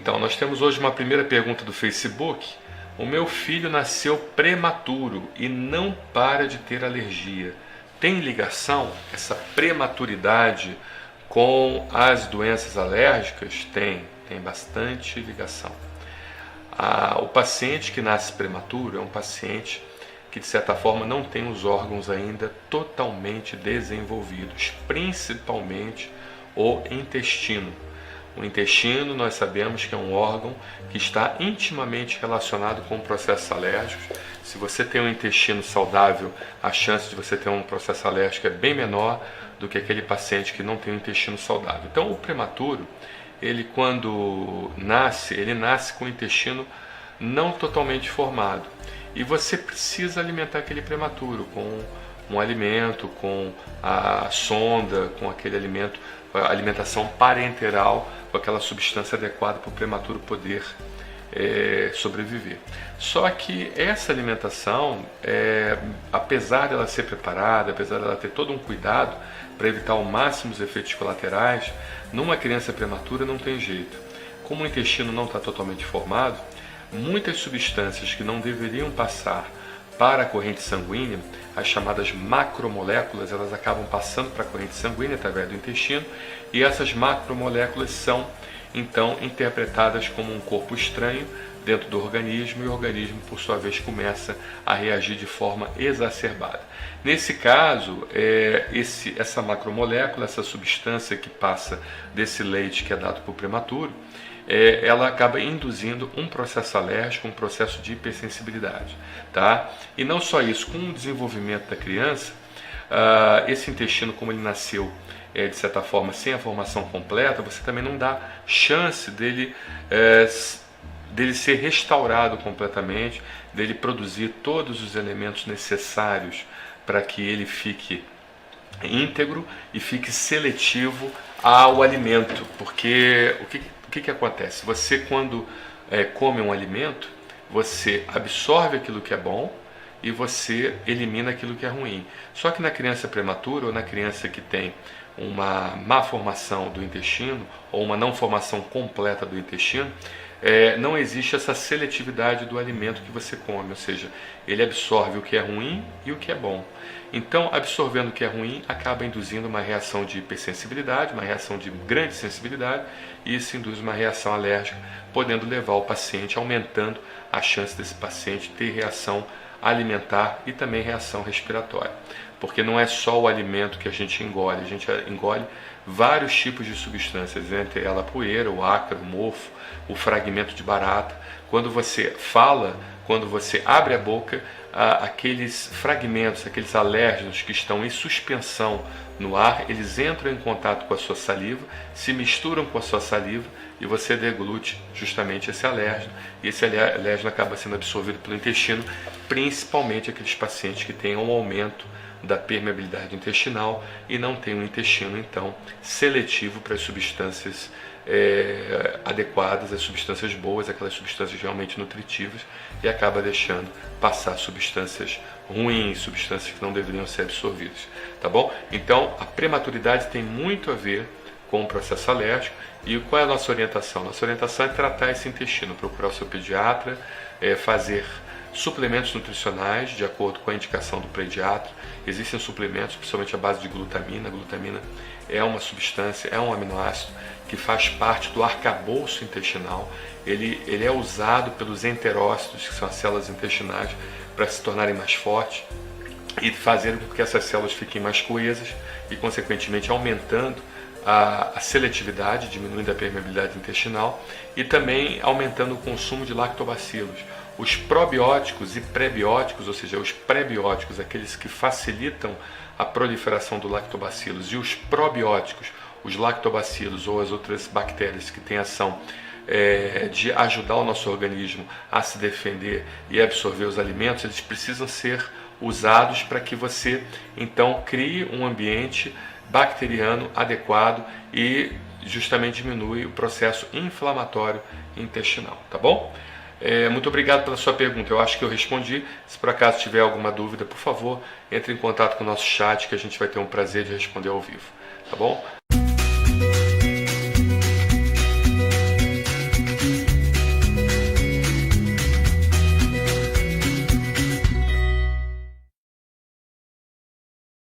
Então, nós temos hoje uma primeira pergunta do Facebook. O meu filho nasceu prematuro e não para de ter alergia. Tem ligação essa prematuridade com as doenças alérgicas? Tem bastante ligação. O paciente que nasce prematuro é um paciente que, de certa forma, não tem os órgãos ainda totalmente desenvolvidos, principalmente o intestino. O intestino, nós sabemos que é um órgão que está intimamente relacionado com processos alérgicos. Se você tem um intestino saudável, a chance de você ter um processo alérgico é bem menor do que aquele paciente que não tem um intestino saudável. Então, o prematuro, ele quando nasce, ele nasce com o intestino não totalmente formado. E você precisa alimentar aquele prematuro com um alimento, com a sonda, com aquele alimento, a alimentação parenteral, com aquela substância adequada para o prematuro poder sobreviver. Só que essa alimentação, apesar dela ser preparada, apesar dela ter todo um cuidado para evitar ao máximo os efeitos colaterais, numa criança prematura não tem jeito. Como o intestino não está totalmente formado, muitas substâncias que não deveriam passar para a corrente sanguínea, as chamadas macromoléculas, elas acabam passando para a corrente sanguínea através do intestino, e essas macromoléculas são então interpretadas como um corpo estranho dentro do organismo, e o organismo, por sua vez, começa a reagir de forma exacerbada. Nesse caso, essa macromolécula, essa substância que passa desse leite que é dado para o prematuro, ela acaba induzindo um processo alérgico, um processo de hipersensibilidade, tá? E não só isso, com o desenvolvimento da criança, esse intestino, como ele nasceu de certa forma sem a formação completa, você também não dá chance dele ser restaurado completamente, dele produzir todos os elementos necessários para que ele fique íntegro e fique seletivo ao alimento, porque o que acontece? Você, quando come um alimento, você absorve aquilo que é bom e você elimina aquilo que é ruim. Só que na criança prematura ou na criança que tem uma má formação do intestino ou uma não formação completa do intestino, não existe essa seletividade do alimento que você come, ou seja, ele absorve o que é ruim e o que é bom. Então, absorvendo o que é ruim, acaba induzindo uma reação de hipersensibilidade, uma reação de grande sensibilidade, e isso induz uma reação alérgica, podendo levar o paciente, aumentando a chance desse paciente ter reação alimentar e também reação respiratória. Porque não é só o alimento que a gente engole vários tipos de substâncias, entre ela a poeira, o ácaro, o mofo, o fragmento de barata. Quando você fala, quando você abre a boca, aqueles fragmentos, aqueles alérgenos que estão em suspensão no ar, eles entram em contato com a sua saliva, se misturam com a sua saliva e você deglute justamente esse alérgeno. E esse alérgeno acaba sendo absorvido pelo intestino, principalmente aqueles pacientes que têm um aumento da permeabilidade intestinal e não tem um intestino, então, seletivo para as substâncias adequadas, as substâncias boas, aquelas substâncias realmente nutritivas, e acaba deixando passar substâncias ruins, substâncias que não deveriam ser absorvidas, tá bom? Então, a prematuridade tem muito a ver com o processo alérgico. E qual é a nossa orientação? Nossa orientação é tratar esse intestino, procurar o seu pediatra, fazer suplementos nutricionais de acordo com a indicação do pediatra. Existem suplementos, principalmente à base de glutamina. A glutamina é uma substância, é um aminoácido que faz parte do arcabouço intestinal. Ele é usado pelos enterócitos, que são as células intestinais, para se tornarem mais fortes e fazer com que essas células fiquem mais coesas e, consequentemente, aumentando a seletividade, diminuindo a permeabilidade intestinal e também aumentando o consumo de lactobacilos. Os probióticos e prebióticos, ou seja, os prebióticos, aqueles que facilitam a proliferação do lactobacilos, e os probióticos, os lactobacilos ou as outras bactérias que têm ação de ajudar o nosso organismo a se defender e absorver os alimentos, eles precisam ser usados para que você então crie um ambiente bacteriano adequado e justamente diminui o processo inflamatório intestinal, tá bom? Muito obrigado pela sua pergunta, eu acho que eu respondi. Se por acaso tiver alguma dúvida, por favor, entre em contato com o nosso chat, que a gente vai ter um prazer de responder ao vivo, tá bom?